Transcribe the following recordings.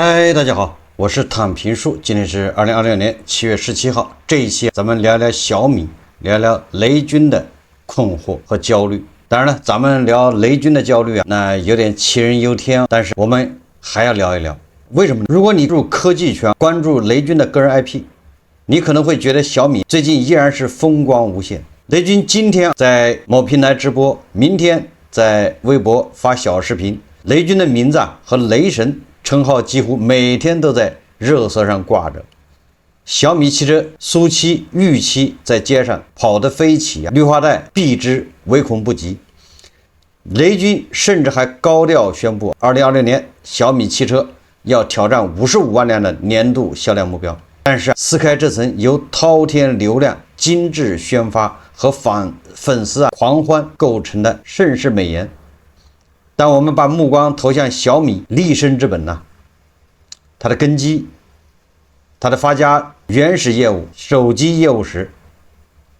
嗨，大家好，我是躺平树，今天是2026年7月17号。这一期咱们聊聊小米，聊聊雷军的困惑和焦虑。当然了，咱们聊雷军的焦虑那有点杞人忧天，但是我们还要聊一聊，为什么呢？如果你入科技圈，关注雷军的个人 IP， 你可能会觉得小米最近依然是风光无限。雷军今天在某平台直播，明天在微博发小视频，雷军的名字和雷神称号几乎每天都在热搜上挂着。小米汽车苏七、豫七在街上跑得飞起，绿化带避之唯恐不及。雷军甚至还高调宣布，2026年小米汽车要挑战55万辆的年度销量目标。但是撕开这层由滔天流量、精致宣发和粉丝狂欢构成的盛世美颜，当我们把目光投向小米立身之本它的根基，它的发家原始业务手机业务时，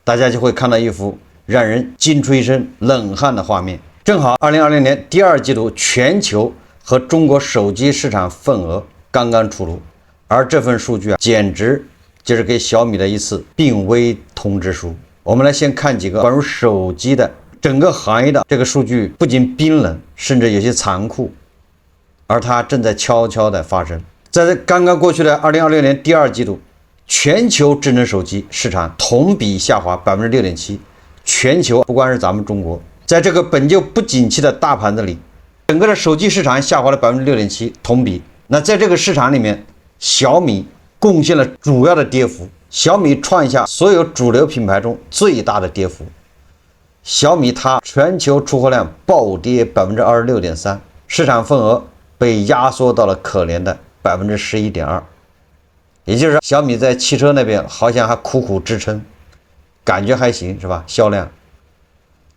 大家就会看到一幅让人惊出一身冷汗的画面。正好2020年第二季度全球和中国手机市场份额刚刚出炉，而这份数据简直就是给小米的一次病危通知书。我们来先看几个关于手机的整个行业的这个数据，不仅冰冷，甚至有些残酷，而它正在悄悄地发生。在刚刚过去的2026年第二季度，全球智能手机市场同比下滑 6.7%。全球不光是咱们中国，在这个本就不景气的大盘子里，整个的手机市场下滑了 6.7%， 同比。那在这个市场里面，小米贡献了主要的跌幅，小米创下所有主流品牌中最大的跌幅。小米它全球出货量暴跌 26.3%， 市场份额被压缩到了可怜的 11.2%。 也就是说，小米在汽车那边好像还苦苦支撑，感觉还行是吧，销量，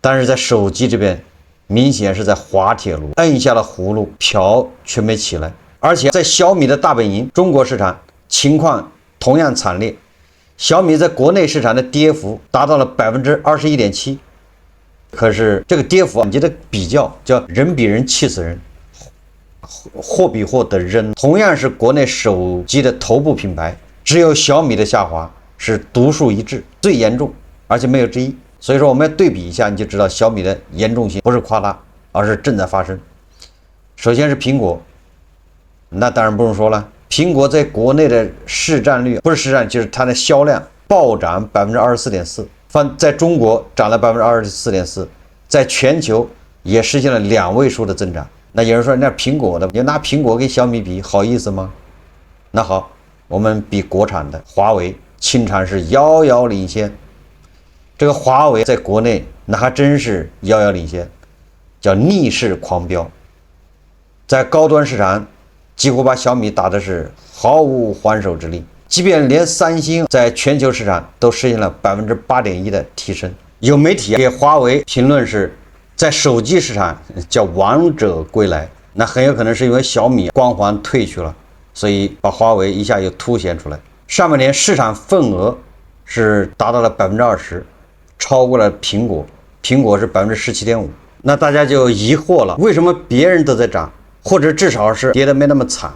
但是在手机这边明显是在滑铁卢，摁下了葫芦，瓢却没起来。而且在小米的大本营中国市场情况同样惨烈，小米在国内市场的跌幅达到了 21.7%。可是这个跌幅你觉得比较叫人比人气死人，货比货得扔。同样是国内手机的头部品牌，只有小米的下滑是独树一帜，最严重，而且没有之一。所以说我们要对比一下，你就知道小米的严重性不是夸大，而是正在发生。首先是苹果，那当然不用说了，苹果在国内的市占率，不是市占，就是它的销量暴涨 24.4%。在中国涨了 24.4%， 在全球也实现了2位数的增长。那有人说，那苹果的，你拿苹果跟小米比，好意思吗？那好，我们比国产的华为，经常是遥遥领先。这个华为在国内那还真是遥遥领先，叫逆势狂飙，在高端市场几乎把小米打的是毫无还手之力。即便连三星在全球市场都实现了 8.1% 的提升。有媒体给华为评论是在手机市场叫王者归来，那很有可能是因为小米光环褪去了，所以把华为一下又凸显出来。上半年市场份额是达到了 20%， 超过了苹果，苹果是 17.5%。 那大家就疑惑了，为什么别人都在涨，或者至少是跌得没那么惨，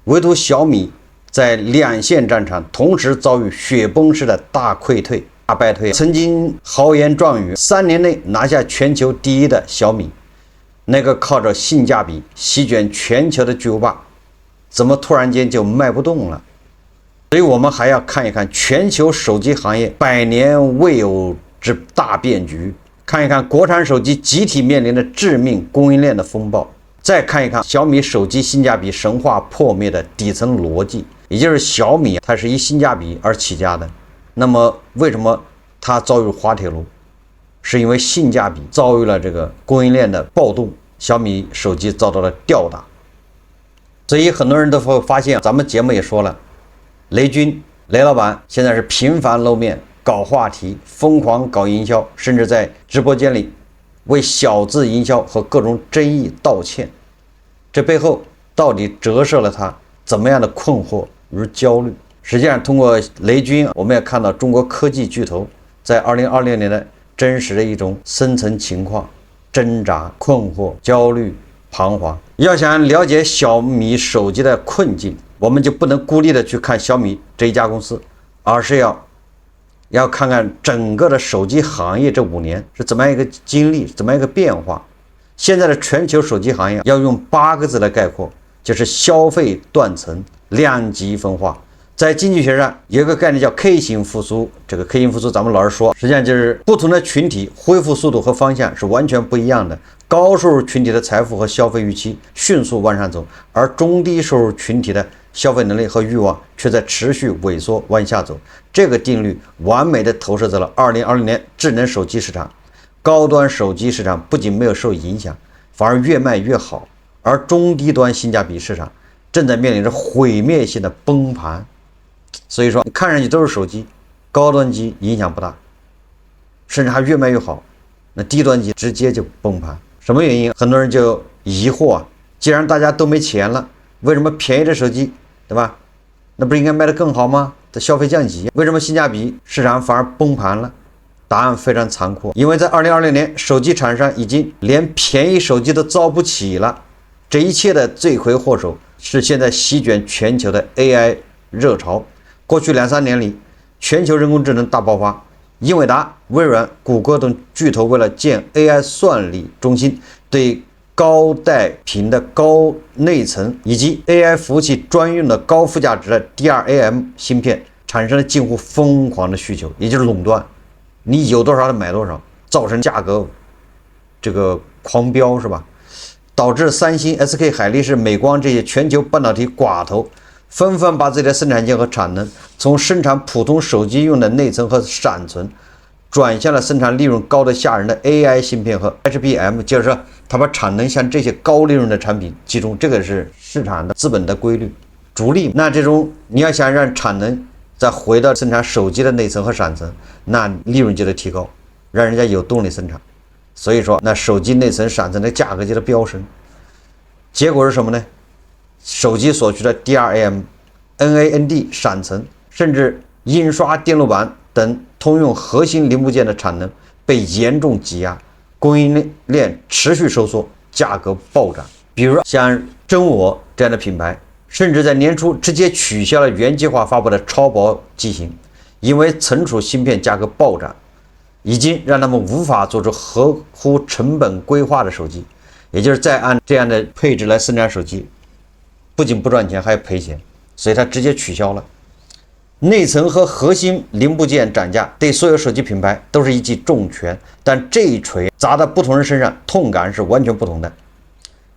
唯独小米在两线战场同时遭遇雪崩式的大溃退、大败退。曾经豪言壮语3年内拿下全球第一的小米，那个靠着性价比席卷全球的巨无霸，怎么突然间就卖不动了？所以我们还要看一看全球手机行业100年未有之大变局，看一看国产手机集体面临的致命供应链的风暴，再看一看小米手机性价比神话破灭的底层逻辑。也就是小米它是以性价比而起家的，那么为什么它遭遇滑铁卢？是因为性价比遭遇了这个供应链的暴动，小米手机遭到了吊打。所以很多人都会发现，咱们节目也说了，雷老板现在是频繁露面，搞话题，疯狂搞营销，甚至在直播间里为小字营销和各种争议道歉。这背后到底折射了他怎么样的困惑与焦虑？实际上通过雷军，我们也看到中国科技巨头在2026年的真实的一种深层情况，挣扎、困惑、焦虑，彷徨。要想了解小米手机的困境，我们就不能孤立的去看小米这一家公司，而是要看看整个的手机行业这5年是怎么样一个经历，怎么样一个变化。现在的全球手机行业要用8个字来概括，就是消费断层两极分化。在经济学上有一个概念叫 K 型复苏，这个 K 型复苏咱们老是说，实际上就是不同的群体恢复速度和方向是完全不一样的。高收入群体的财富和消费预期迅速往上走，而中低收入群体的消费能力和欲望却在持续萎缩往下走。这个定律完美的投射在了2020年智能手机市场。高端手机市场不仅没有受影响，反而越卖越好，而中低端性价比市场正在面临着毁灭性的崩盘。所以说看上去都是手机，高端机影响不大，甚至还越卖越好，那低端机直接就崩盘。什么原因？很多人就疑惑啊，既然大家都没钱了，为什么便宜的手机，对吧？那不是应该卖得更好吗？这消费降级，为什么性价比市场反而崩盘了？答案非常残酷，因为在2020年，手机厂商已经连便宜手机都造不起了。这一切的罪魁祸首是现在席卷全球的 AI 热潮。过去2-3年里，全球人工智能大爆发，英伟达、微软、谷歌等巨头为了建 AI 算力中心，对高带频的高内存以及 AI 服务器专用的高附加值的 DRAM 芯片产生了近乎疯狂的需求，也就是垄断。你有多少的买多少，造成价格这个狂飙，是吧？导致三星、SK 海力士、美光这些全球半导体寡头纷纷把自己的生产线和产能从生产普通手机用的内存和闪存，转向了生产利润高的吓人的 AI 芯片和 HBM， 就是说他把产能向这些高利润的产品集中，这个是市场的资本的规律逐利。那这种你要想让产能再回到生产手机的内存和闪存，那利润就得提高，让人家有动力生产。所以说那手机内存闪存的价格就得飙升。结果是什么呢？手机所需的 DRAM、NAND 闪存，甚至印刷电路板等通用核心零部件的产能被严重挤压，供应链持续收缩，价格暴涨。比如说像真我这样的品牌，甚至在年初直接取消了原计划发布的超薄机型，因为存储芯片价格暴涨，已经让他们无法做出合乎成本规划的手机。也就是再按这样的配置来生产手机，不仅不赚钱，还要赔钱，所以它直接取消了。内存和核心零部件涨价对所有手机品牌都是一记重拳，但这一锤砸在不同人身上，痛感是完全不同的。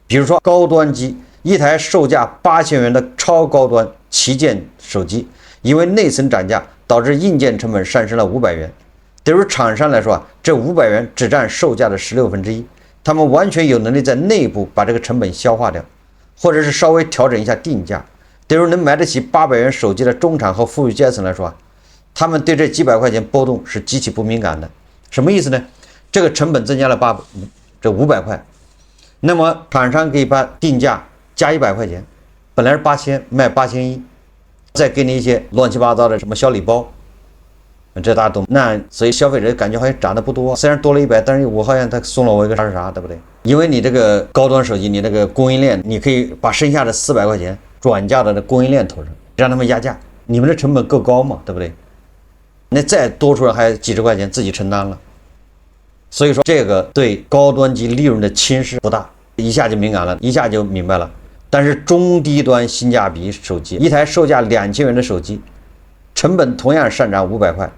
比如说高端机，一台售价8000元的超高端旗舰手机，因为内存涨价导致硬件成本上升了500元。对于厂商来说，这500元只占售价的1/16，他们完全有能力在内部把这个成本消化掉，或者是稍微调整一下定价。对于能买得起800元手机的中产和富裕阶层来说，他们对这几百块钱波动是极其不敏感的。什么意思呢？这个成本增加了这500块，那么厂商可以把定价加100块钱，本来是8000，卖8100，再给你一些乱七八糟的什么小礼包，这大家懂。那所以消费者感觉好像涨得不多，虽然多了100，但是我好像他送了我一个啥，对不对？因为你这个高端手机，你这个供应链，你可以把剩下的400块钱转嫁到这供应链头上，让他们压价，你们的成本够高嘛，对不对？那再多出来还几十块钱自己承担了。所以说这个对高端机利润的侵蚀不大，一下就敏感了，一下就明白了。但是中低端性价比手机，一台售价2000元的手机，成本同样上涨500块，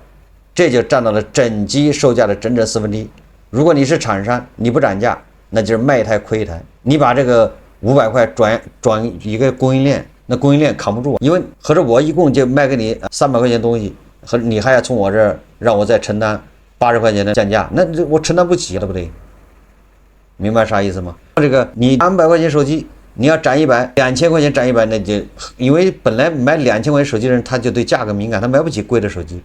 这就占到了整机售价的整整1/4。如果你是厂商，你不涨价，那就是卖一台亏一台。你把这个500块转一个供应链，那供应链扛不住，因为合着我一共就卖给你300块钱东西，和你还要从我这儿让我再承担80块钱的降价，那我承担不起，对不对？明白啥意思吗？这个你200块钱手机，你要涨100，2000块钱涨100，那就因为本来买2000块钱手机的人，他就对价格敏感，他买不起贵的手机，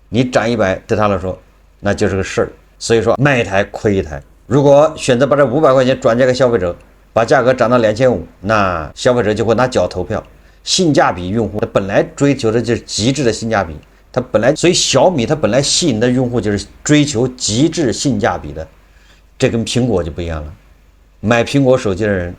你涨100对他来说那就是个事儿。所以说卖一台亏一台。如果选择把这500块钱转嫁给消费者，把价格涨到2500，那消费者就会拿脚投票。性价比用户他本来追求的就是极致的性价比，所以小米它本来吸引的用户就是追求极致性价比的，这跟苹果就不一样了。买苹果手机的人，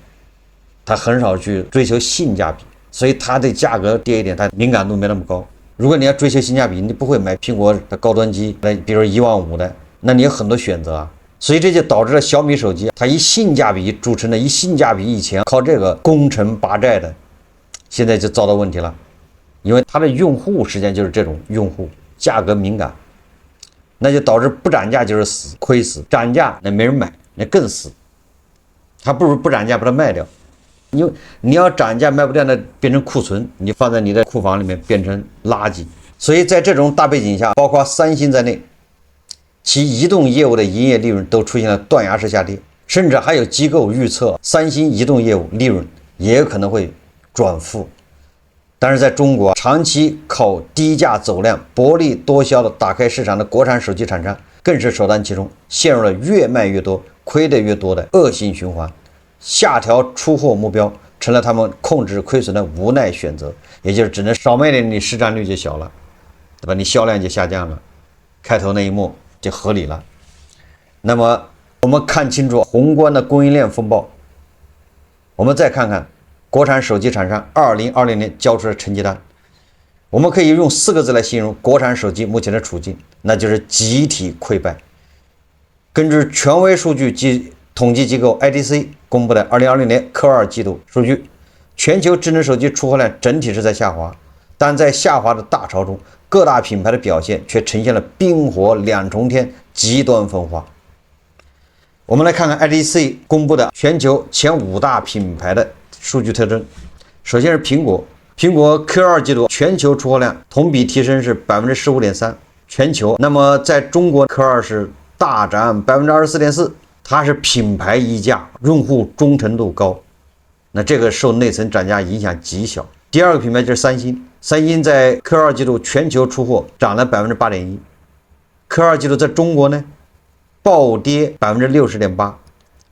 他很少去追求性价比，所以他对价格跌一点，他敏感度没那么高。如果你要追求性价比，你不会买苹果的高端机，比如15000的，那你有很多选择啊。所以这就导致了小米手机，它以性价比著称的，以性价比以前靠这个攻城拔寨的，现在就遭到问题了，因为它的用户实际上就是这种用户，价格敏感，那就导致不涨价就是死，亏死，涨价那没人买，那更死，还不如不涨价把它卖掉。因为你要涨价卖不掉，那变成库存，你放在你的库房里面变成垃圾。所以在这种大背景下，包括三星在内，其移动业务的营业利润都出现了断崖式下跌，甚至还有机构预测三星移动业务利润也有可能会转负。但是在中国，长期靠低价走量、薄利多销的打开市场的国产手机厂商更是首当其冲，陷入了越卖越多、亏得越多的恶性循环。下调出货目标成了他们控制亏损的无奈选择，也就是只能少卖点，你市占率就小了，对吧？你销量就下降了，开头那一幕就合理了。那么我们看清楚宏观的供应链风暴，我们再看看国产手机厂商2020年交出的成绩单，我们可以用4个字来形容国产手机目前的处境，那就是集体溃败。根据权威数据及统计机构 IDC 公布的2020年Q2季度数据，全球智能手机出货量整体是在下滑，但在下滑的大潮中，各大品牌的表现却呈现了冰火两重天，极端分化。我们来看看 IDC 公布的全球前5大品牌的数据特征。首先是苹果Q2季度全球出货量同比提升是 15.3%， 全球。那么在中国 Q2 是大涨 24.4%，它是品牌溢价，用户忠诚度高，那这个受内存涨价影响极小。第二个品牌就是三星在 Q2 季度全球出货涨了 8.1%， Q2 季度在中国呢暴跌 60.8%，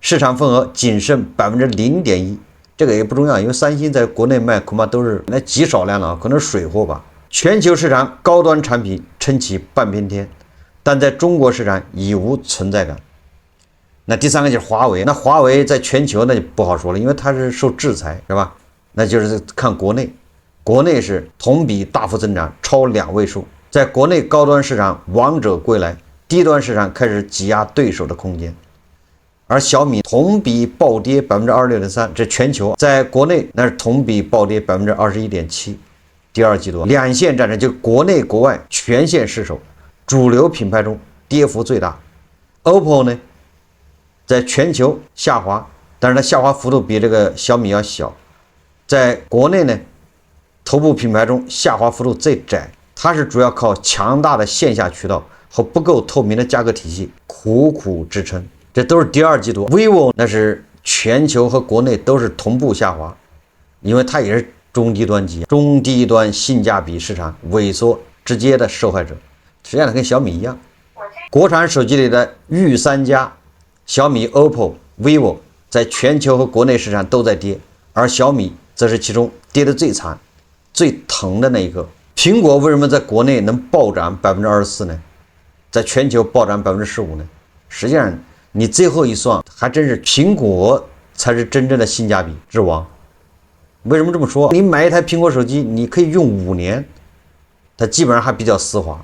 市场份额仅剩 0.1%， 这个也不重要，因为三星在国内卖恐怕都是那极少量了，可能是水货吧。全球市场高端产品撑起半边天，但在中国市场已无存在感。那第三个就是华为，那华为在全球那就不好说了，因为它是受制裁，是吧？那就是看国内是同比大幅增长，超2位数，在国内高端市场王者归来，低端市场开始挤压对手的空间。而小米同比暴跌 26.3%， 这全球，在国内那是同比暴跌 21.7%。第二季度两线战争，就国内国外全线失守，主流品牌中跌幅最大。OPPO 呢在全球下滑，但是它下滑幅度比这个小米要小。在国内呢，头部品牌中下滑幅度最窄，它是主要靠强大的线下渠道和不够透明的价格体系苦苦支撑。这都是第二季度。 vivo 那是全球和国内都是同步下滑，因为它也是中低端机，中低端性价比市场萎缩直接的受害者，实际上跟小米一样。国产手机里的御三家小米、OPPO、vivo 在全球和国内市场都在跌，而小米则是其中跌得最惨、最疼的那一个。苹果为什么在国内能暴涨 24% 呢？在全球暴涨 15% 呢？实际上你最后一算，还真是苹果才是真正的性价比之王。为什么这么说？你买一台苹果手机，你可以用5年，它基本上还比较丝滑，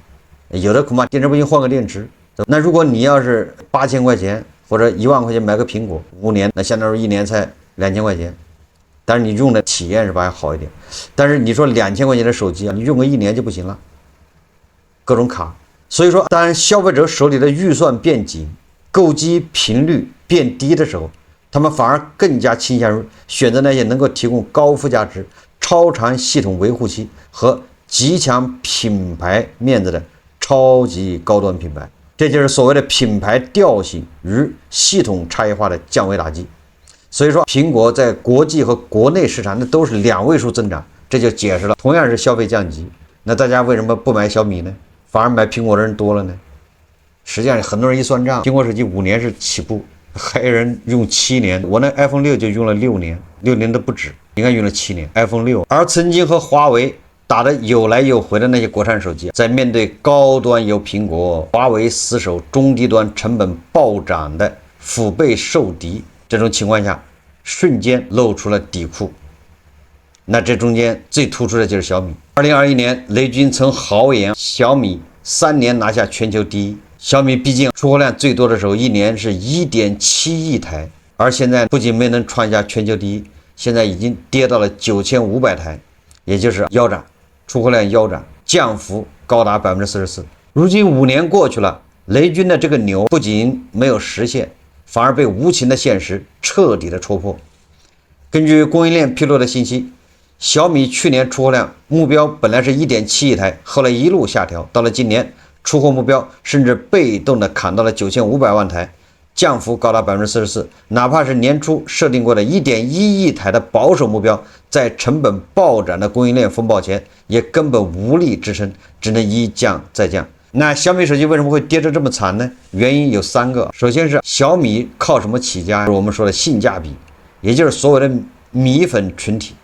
有的恐怕电池不行换个电池。那如果你要是8000块钱或者1万块钱买个苹果，5年，那相当于1年才2000块钱，但是你用的体验是吧还好一点。但是你说2000块钱的手机啊，你用个1年就不行了，各种卡。所以说，当消费者手里的预算变紧，购机频率变低的时候，他们反而更加倾向于选择那些能够提供高附加值、超长系统维护期和极强品牌面子的超级高端品牌。这就是所谓的品牌调性与系统差异化的降维打击。所以说，苹果在国际和国内市场那都是2位数增长，这就解释了同样是消费降级，那大家为什么不买小米呢？反而买苹果的人多了呢？实际上很多人一算账，苹果手机5年是起步，还有人用7年，我那 iPhone 6就用了6年，6年都不止，应该用了7年 iPhone 6。而曾经和华为打得有来有回的那些国产手机，在面对高端由苹果、华为死守中低端成本暴涨的腹背受敌这种情况下，瞬间露出了底裤。那这中间最突出的就是小米。2021年，雷军曾豪言小米3年拿下全球第一。小米毕竟出货量最多的时候，一年是1.7亿台，而现在不仅没能创下全球第一，现在已经跌到了9500台，也就是腰斩，出货量腰斩，降幅高达44%。如今5年过去了，雷军的这个牛不仅没有实现，反而被无情的现实彻底的戳破。根据供应链披露的信息，小米去年出货量目标本来是1.7亿台，后来一路下调，到了今年出货目标甚至被动的砍到了9500万台，降幅高达44%。哪怕是年初设定过的1.1亿台的保守目标，在成本暴涨的供应链风暴前，也根本无力支撑，只能一降再降。那小米手机为什么会跌得这么惨呢？原因有3个。首先是小米靠什么起家？我们说的性价比，也就是所谓的米粉群体。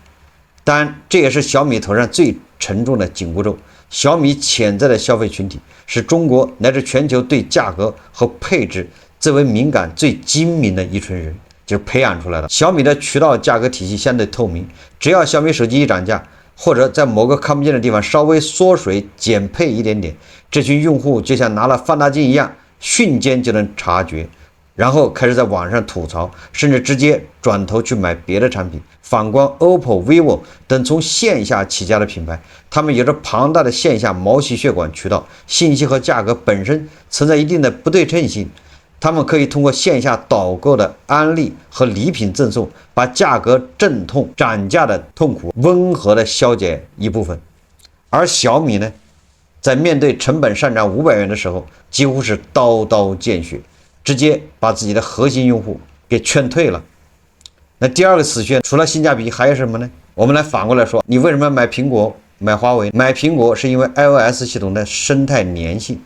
当然，这也是小米头上最沉重的紧箍咒。小米潜在的消费群体是中国乃至全球对价格和配置最为敏感、最精明的一群人，就是培养出来的。小米的渠道价格体系相对透明，只要小米手机一涨价，或者在某个看不见的地方稍微缩水减配一点点，这群用户就像拿了放大镜一样，瞬间就能察觉，然后开始在网上吐槽，甚至直接转头去买别的产品。反观 OPPO、vivo 等从线下起家的品牌，他们有着庞大的线下毛细血管渠道，信息和价格本身存在一定的不对称性，他们可以通过线下导购的安利和礼品赠送，把价格阵痛涨价的痛苦温和的消解一部分。而小米呢，在面对成本上涨500元的时候，几乎是刀刀见血，直接把自己的核心用户给劝退了。那第二个死穴，除了性价比还有什么呢？我们来反过来说，你为什么要买苹果、买华为？买苹果是因为 iOS 系统的生态粘性、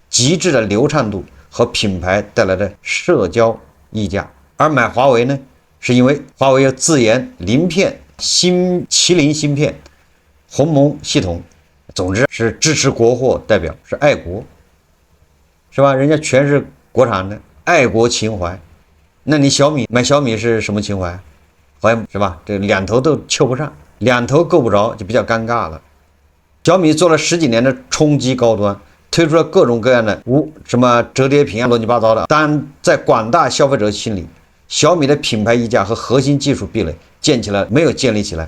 极致的流畅度和品牌带来的社交溢价。而买华为呢，是因为华为有自研鳞片、麒麟芯片、鸿蒙系统，总之是支持国货代表，是爱国，是吧？人家全是国产的，爱国情怀。那你小米买小米是什么情怀？好像是吧？这两头都凑不上，两头够不着，就比较尴尬了。小米做了10几年的冲击高端，推出了各种各样的什么折叠屏啊，乱七八糟的。但在广大消费者心里，小米的品牌溢价和核心技术壁垒没有建立起来。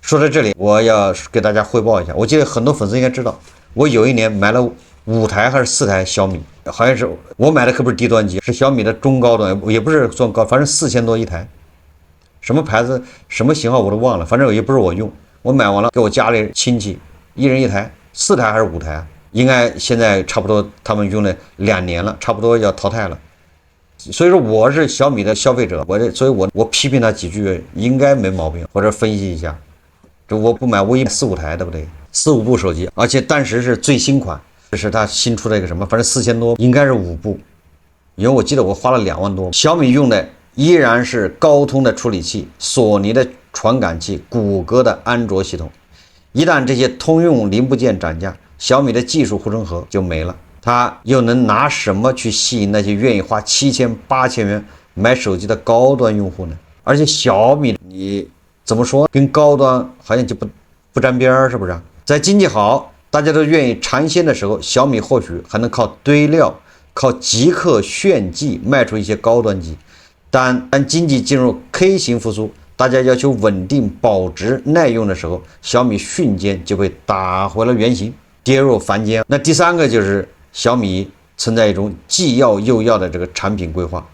说到这里，我要给大家汇报一下，我记得很多粉丝应该知道，我有一年买了5台还是4台小米，好像是我买的可不是低端机，是小米的中高端，也不是算高，反正4000多一台。什么牌子、什么型号我都忘了，反正也不是我用。我买完了给我家里亲戚一人1台，4台还是5台啊？应该现在差不多他们用了2年了，差不多要淘汰了。所以说我是小米的消费者，所以我批评他几句应该没毛病，或者分析一下。这我不买，我一买4、5台，对不对？4、5部手机，而且当时是最新款，这是他新出的一个什么，反正4000多，应该是5部，因为我记得我花了2万多。小米用的依然是高通的处理器、索尼的传感器、谷歌的安卓系统。一旦这些通用零部件涨价，小米的技术护城河就没了。它又能拿什么去吸引那些愿意花7000、8000元买手机的高端用户呢？而且小米你怎么说，跟高端好像就不沾边儿，是不是？在经济好，大家都愿意尝鲜的时候，小米或许还能靠堆料、靠即刻炫技卖出一些高端机。当经济进入 K 型复苏，大家要求稳定、保值、耐用的时候，小米瞬间就被打回了原形，跌入凡间。那第3个就是小米存在一种既要又要的这个产品规划。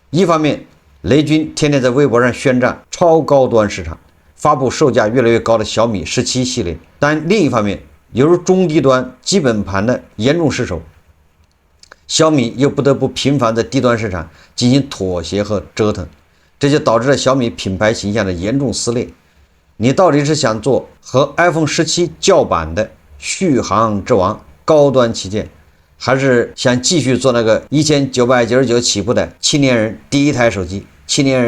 一方面，雷军天天在微博上宣战超高端市场，发布售价越来越高的小米17系列，但另一方面，犹如中低端基本盘的严重失守，小米又不得不频繁在低端市场进行妥协和折腾，这就导致了小米品牌形象的严重撕裂。你到底是想做和 iPhone 17叫板的续航之王高端旗舰，还是想继续做那个1999起步的青年人第一台手机？青年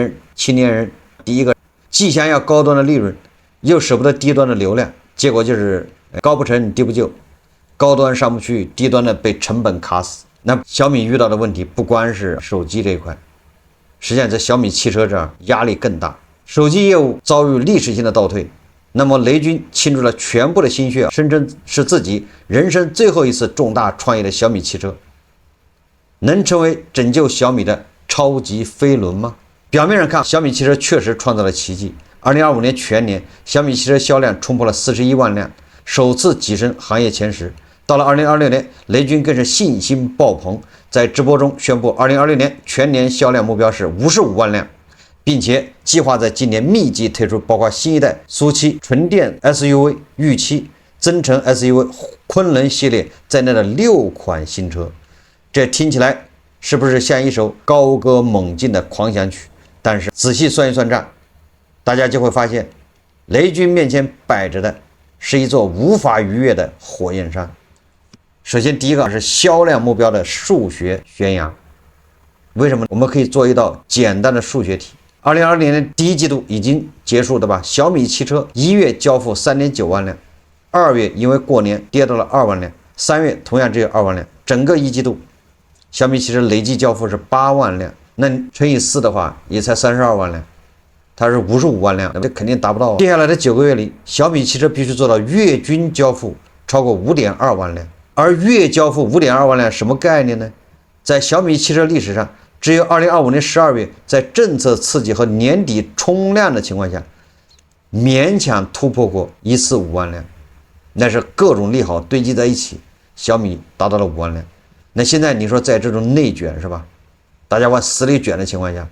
人第一个，既想要高端的利润，又舍不得低端的流量，结果就是高不成低不就，高端上不去，低端的被成本卡死。那小米遇到的问题不光是手机这一块，实际上在小米汽车这儿压力更大，手机业务遭遇历史性的倒退。那么雷军倾注了全部的心血，声称是自己人生最后一次重大创业的小米汽车，能成为拯救小米的超级飞轮吗？表面上看，小米汽车确实创造了奇迹。2025年全年，小米汽车销量冲破了41万辆，首次跻身行业前10。到了2026年，雷军更是信心爆棚，在直播中宣布2026年全年销量目标是55万辆。并且计划在今年密集推出包括新一代苏7纯电 SUV、御7增程 SUV、昆仑系列在内的6款新车。这听起来是不是像一首高歌猛进的狂想曲？但是仔细算一算账，大家就会发现，雷军面前摆着的是一座无法逾越的火焰山。首先，第一个是销量目标的数学宣扬。为什么？我们可以做一道简单的数学题。2020年第一季度已经结束，对吧？小米汽车1月交付 3.9 万辆，2月因为过年跌到了2万辆，3月同样只有2万辆。整个一季度，小米汽车累计交付是8万辆，那乘以4的话，也才32万辆，它是55万辆，这肯定达不到。接下来的9个月里，小米汽车必须做到月均交付超过 5.2 万辆，而月交付 5.2 万辆什么概念呢？在小米汽车历史上，只有2025年12月，在政策刺激和年底冲量的情况下，勉强突破过一次5万辆，那是各种利好堆积在一起，小米达到了5万辆。那现在你说在这种内卷是吧？大家往死里卷的情况下，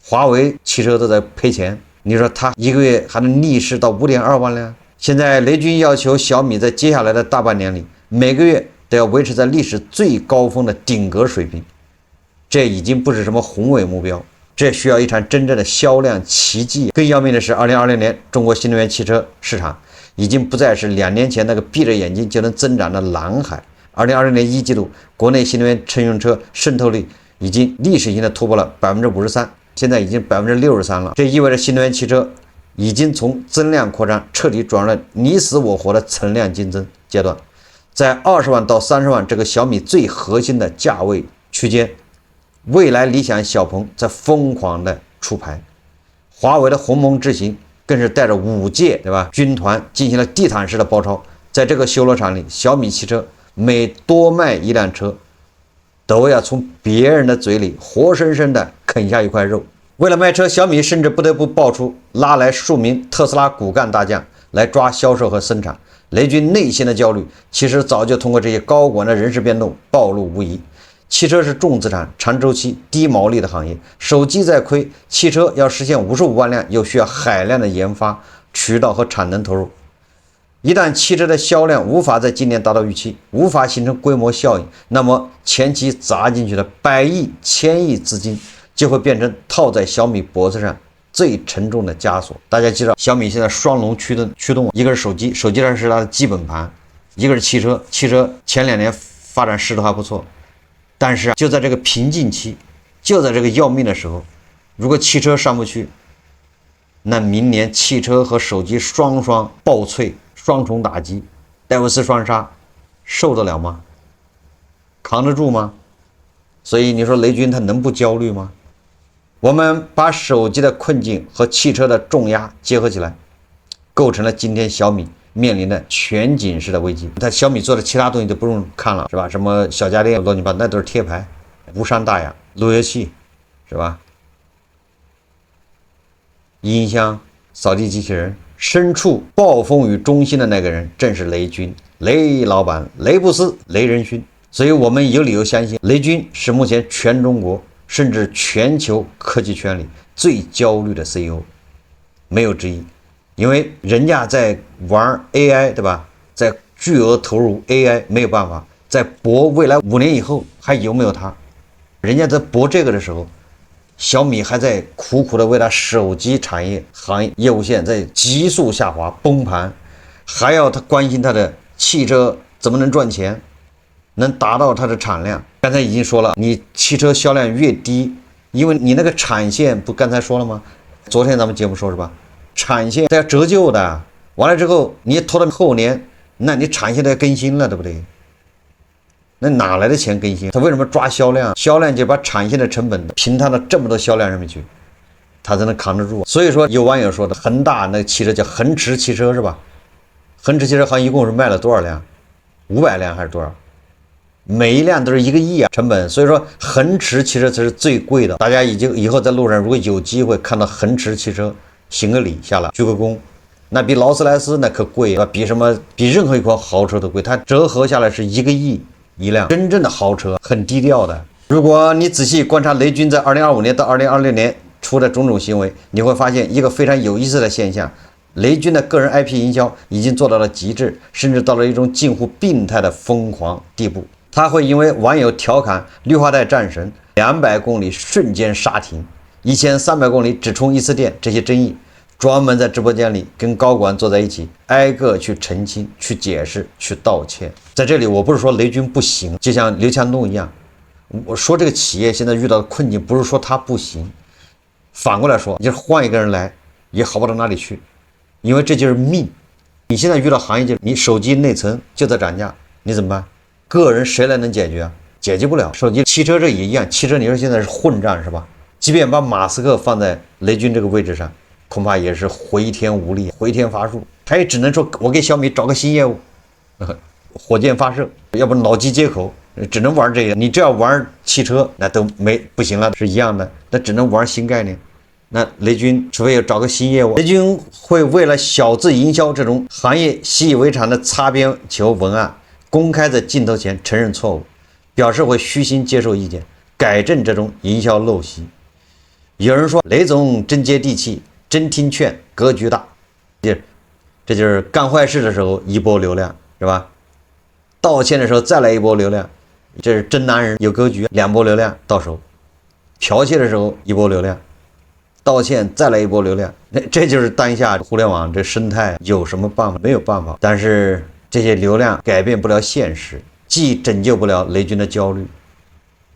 华为汽车都在赔钱，你说它一个月还能逆势到 5.2 万辆？现在雷军要求小米在接下来的大半年里，每个月都要维持在历史最高峰的顶格水平。这已经不是什么宏伟目标，这需要一场真正的销量奇迹。更要命的是，2020年中国新能源汽车市场已经不再是2年前那个闭着眼睛就能增长的蓝海。2020年一季度，国内新能源乘用车渗透率已经历史性的突破了 53%， 现在已经 63% 了。这意味着新能源汽车已经从增量扩张彻底转入了你死我活的存量竞争阶段。在20万到30万这个小米最核心的价位区间，蔚来、理想、小鹏在疯狂的出牌，华为的鸿蒙智行更是带着5届对吧军团进行了地毯式的包抄。在这个修罗场里，小米汽车每多卖一辆车，都要从别人的嘴里活生生的啃下一块肉。为了卖车，小米甚至不得不爆出拉来数名特斯拉骨干大将来抓销售和生产。雷军内心的焦虑其实早就通过这些高管的人事变动暴露无遗。汽车是重资产、长周期、低毛利的行业，手机在亏，汽车要实现55万辆，又需要海量的研发、渠道和产能投入。一旦汽车的销量无法在今年达到预期，无法形成规模效应，那么前期砸进去的100亿、1000亿资金就会变成套在小米脖子上最沉重的枷锁。大家知道，小米现在双龙驱动，一个是手机，手机上是它的基本盘；一个是汽车，汽车前2年发展势头还不错。但是就在这个瓶颈期，就在这个要命的时候，如果汽车上不去，那明年汽车和手机双爆脆，双重打击，戴维斯双杀，受得了吗？扛得住吗？所以你说雷军他能不焦虑吗？我们把手机的困境和汽车的重压结合起来，构成了今天小米面临的全景式的危机。它小米做的其他东西都不用看了，是吧？什么小家电、乱七八糟，那都是贴牌，无伤大雅。路由器，是吧？音箱、扫地机器人，身处暴风雨中心的那个人正是雷军，雷老板，雷布斯，雷仁勋。所以我们有理由相信，雷军是目前全中国甚至全球科技圈里最焦虑的 CEO， 没有之一。因为人家在玩 AI， 对吧？在巨额投入 AI， 没有办法，在搏未来5年以后还有没有它？人家在搏这个的时候，小米还在苦苦的为它手机产业行业业务线在急速下滑崩盘，还要他关心它的汽车怎么能赚钱，能达到它的产量。刚才已经说了，你汽车销量越低，因为你那个产线不刚才说了吗？昨天咱们节目说是吧？产线要折旧的，完了之后你拖到后年，那你产线都要更新了，对不对？那哪来的钱更新？他为什么抓销量？销量就把产线的成本平摊到这么多销量上面去，他才能扛得住。所以说有网友说的，恒大那个汽车叫恒驰汽车是吧？恒驰汽车好像一共是卖了多少辆？500辆还是多少？每一辆都是1个亿啊成本。所以说恒驰汽车才是最贵的。大家以后在路上如果有机会看到恒驰汽车，行个礼下来鞠个躬。那比劳斯莱斯那可贵啊，比任何一款豪车都贵，它折合下来是1个亿一辆，真正的豪车，很低调的。如果你仔细观察雷军在2025年到2026年出的种种行为，你会发现一个非常有意思的现象：雷军的个人 IP 营销已经做到了极致，甚至到了一种近乎病态的疯狂地步。他会因为网友调侃绿化带战神200公里瞬间刹停，1300公里只充1次电这些争议，专门在直播间里跟高管坐在一起，挨个去澄清、去解释、去道歉。在这里，我不是说雷军不行，就像刘强东一样，我说这个企业现在遇到的困境，不是说他不行，反过来说，你换一个人来也好不到哪里去，因为这就是命。你现在遇到行业你手机内存就在涨价，你怎么办？个人谁来能解决啊？解决不了。手机、汽车这也一样，汽车你说现在是混战是吧？即便把马斯克放在雷军这个位置上，恐怕也是回天无力、回天乏术。他也只能说我给小米找个新业务，火箭发射，要不脑机接口，只能玩这个。你这要玩汽车，那都不行了，是一样的，那只能玩新概念。那雷军除非要找个新业务，雷军会为了小字营销这种行业习以为常的擦边球文案，公开在镜头前承认错误，表示会虚心接受意见，改正这种营销陋习。有人说雷总真接地气，真听劝，格局大，这就是干坏事的时候一波流量是吧？道歉的时候再来一波流量，这是真男人有格局，2波流量到手。剽窃的时候1波流量，道歉再来1波流量，这就是当下互联网这生态。有什么办法？没有办法。但是这些流量改变不了现实，既拯救不了雷军的焦虑，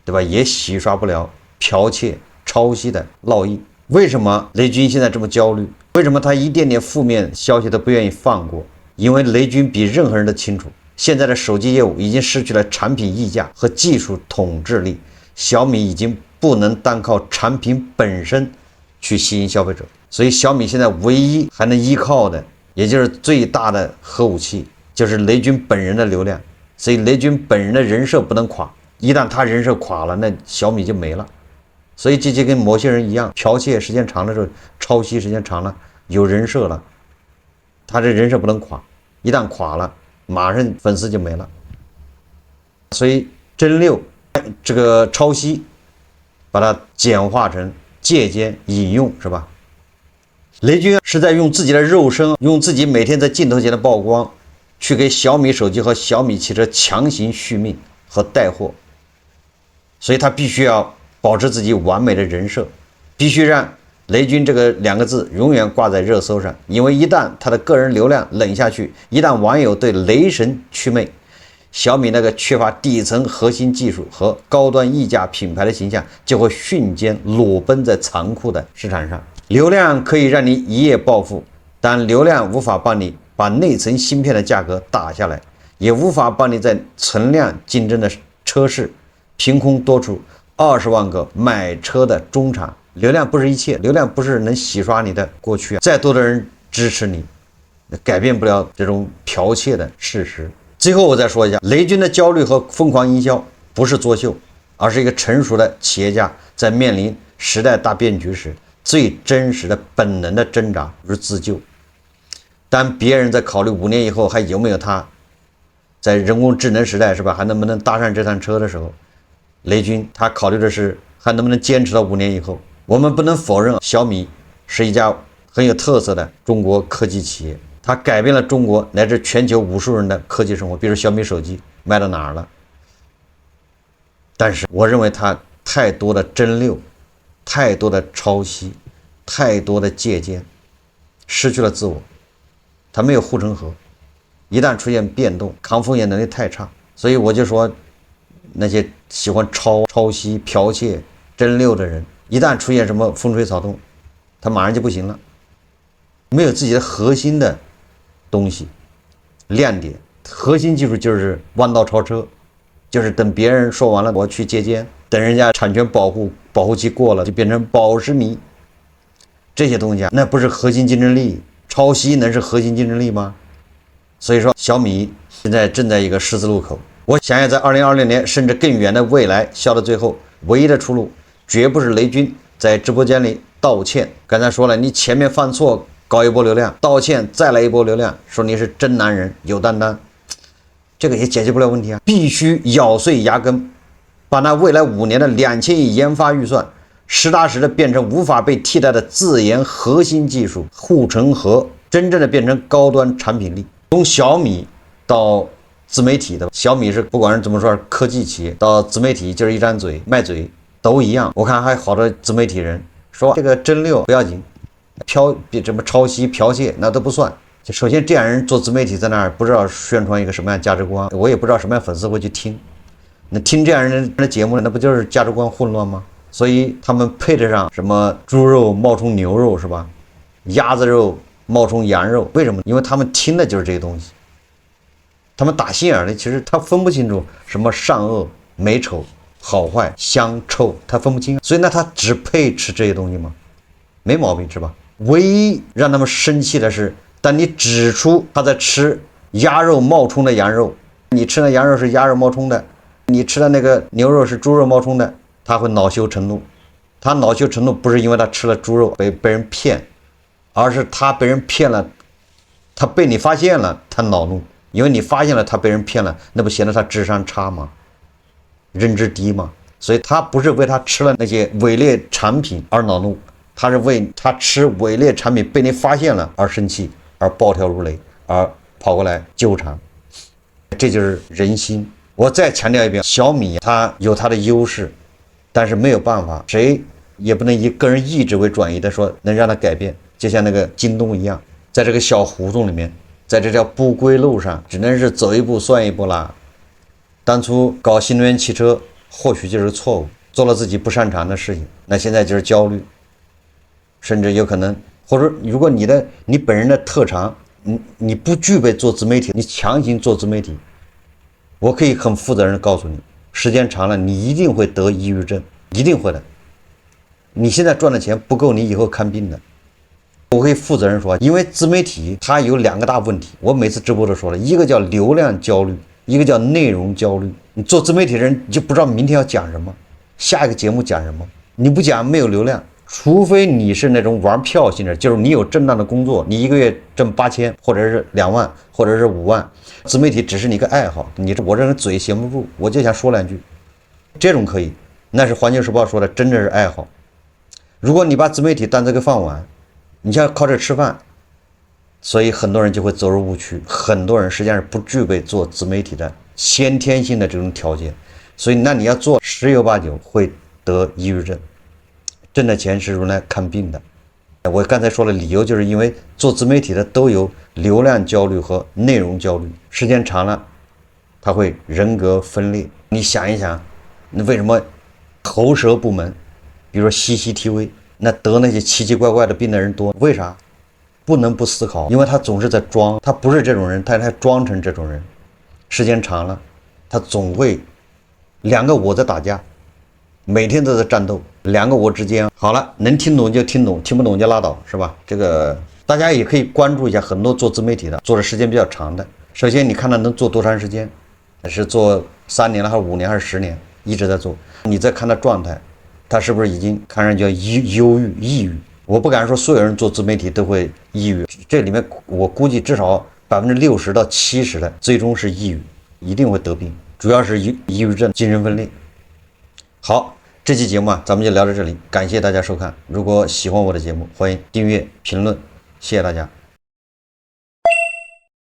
对吧？也洗刷不了剽窃、抄袭的烙印。为什么雷军现在这么焦虑？为什么他一点点负面消息都不愿意放过？因为雷军比任何人都清楚，现在的手机业务已经失去了产品溢价和技术统治力，小米已经不能单靠产品本身去吸引消费者，所以小米现在唯一还能依靠的，也就是最大的核武器，就是雷军本人的流量。所以雷军本人的人设不能垮，一旦他人设垮了，那小米就没了。所以这就跟某些人一样，剽窃时间长了之后，抄袭时间长了，有人设了，他这人设不能垮，一旦垮了，马上粉丝就没了。所以真六这个抄袭，把它简化成借鉴引用，是吧？雷军是在用自己的肉身，用自己每天在镜头前的曝光，去给小米手机和小米汽车强行续命和带货，所以他必须要保持自己完美的人设，必须让雷军这个2个字永远挂在热搜上。因为一旦他的个人流量冷下去，一旦网友对雷神祛魅，小米那个缺乏底层核心技术和高端溢价品牌的形象就会瞬间裸奔在残酷的市场上。流量可以让你一夜暴富，但流量无法帮你把内层芯片的价格打下来，也无法帮你在存量竞争的车市凭空多出20万个买车的中产。流量不是一切，流量不是能洗刷你的过去，再多的人支持你，改变不了这种剽窃的事实。最后我再说一下，雷军的焦虑和疯狂营销不是作秀，而是一个成熟的企业家在面临时代大变局时最真实的本能的挣扎与自救。当别人在考虑5年以后还有没有他在人工智能时代，是吧，还能不能搭上这趟车的时候，雷军他考虑的是还能不能坚持到5年以后。我们不能否认小米是一家很有特色的中国科技企业，它改变了中国乃至全球无数人的科技生活。比如小米手机卖到哪儿了，但是我认为它太多的真溜，太多的抄袭，太多的借鉴，失去了自我，它没有护城河，一旦出现变动，抗风险能力太差。所以我就说，那些喜欢抄袭、剽窃、真溜的人，一旦出现什么风吹草动，他马上就不行了，没有自己的核心的东西亮点。核心技术就是弯道超车，就是等别人说完了，我去借鉴，等人家产权保护期过了，就变成保时迷。这些东西啊，那不是核心竞争力，抄袭能是核心竞争力吗？所以说，小米现在正在一个十字路口。我想想，在2026年甚至更远的未来，笑到最后，唯一的出路绝不是雷军在直播间里道歉。刚才说了，你前面犯错搞一波流量，道歉再来一波流量，说你是真男人有担当，这个也解决不了问题啊！必须咬碎牙根，把那未来5年的2000亿研发预算实打实的变成无法被替代的自研核心技术护城河，真正的变成高端产品力。从小米到自媒体的，小米是不管是怎么说科技企业，到自媒体就是一张嘴卖嘴都一样。我看还有好多自媒体人说这个真六不要紧，什么抄袭剽窃那都不算。就首先这样人做自媒体在那儿不知道宣传一个什么样的价值观，我也不知道什么样粉丝会去听。那听这样人的节目，那不就是价值观混乱吗？所以他们配得上什么猪肉冒充牛肉是吧？鸭子肉冒充羊肉，为什么？因为他们听的就是这些东西。他们打心眼里其实他分不清楚什么善恶美丑好坏香臭，他分不清，所以那他只配吃这些东西吗？没毛病是吧？唯一让他们生气的是，当你指出他在吃鸭肉冒充的羊肉，你吃的羊肉是鸭肉冒充的，你吃的那个牛肉是猪肉冒充的，他会恼羞成怒。他恼羞成怒不是因为他吃了猪肉被人骗，而是他被人骗了，他被你发现了，他恼怒。因为你发现了他被人骗了，那不显得他智商差吗？认知低吗？所以他不是为他吃了那些伪劣产品而恼怒，他是为他吃伪劣产品被你发现了而生气，而暴跳如雷，而跑过来纠缠。这就是人心。我再强调一遍，小米它有它的优势，但是没有办法，谁也不能以个人意志为转移的说能让它改变。就像那个京东一样，在这个小胡同里面，在这条不归路上，只能是走一步算一步啦。当初搞新能源汽车或许就是错误，做了自己不擅长的事情，那现在就是焦虑，甚至有可能，或者如果你本人的特长，你不具备做自媒体，你强行做自媒体，我可以很负责任的告诉你，时间长了你一定会得抑郁症，一定会的。你现在赚的钱不够你以后看病的。我可以负责任说，因为自媒体它有2个大问题，我每次直播都说了，一个叫流量焦虑，一个叫内容焦虑。你做自媒体的人，你就不知道明天要讲什么，下一个节目讲什么，你不讲没有流量，除非你是那种玩票性质，就是你有正当的工作，你一个月挣8000，或者是2万，或者是5万，自媒体只是你个爱好，我这人嘴闲不住，我就想说2句，这种可以，那是环球时报说的，真的是爱好。如果你把自媒体当这个饭碗，你想靠这吃饭，所以很多人就会走入误区，很多人实际上是不具备做自媒体的先天性的这种条件，所以那你要做10有8九会得抑郁症。挣的钱是用来看病的。我刚才说了，理由就是因为做自媒体的都有流量焦虑和内容焦虑，时间长了他会人格分裂。你想一想，那为什么喉舌部门比如说 CCTV 那得那些奇奇怪怪的病的人多？为啥？不能不思考，因为他总是在装，他不是这种人，他装成这种人，时间长了他总会2个我在打架，每天都在战斗，2个我之间。好了，能听懂就听懂，听不懂就拉倒，是吧？这个大家也可以关注一下很多做自媒体的，做的时间比较长的。首先你看他能做多长时间，是做3年了还是5年还是10年一直在做，你再看他状态，他是不是已经看上去忧郁抑郁。我不敢说所有人做自媒体都会抑郁，这里面我估计至少60%到70%的最终是抑郁，一定会得病，主要是抑郁症、精神分裂。好，这期节目咱们就聊到这里，感谢大家收看。如果喜欢我的节目，欢迎订阅评论，谢谢大家。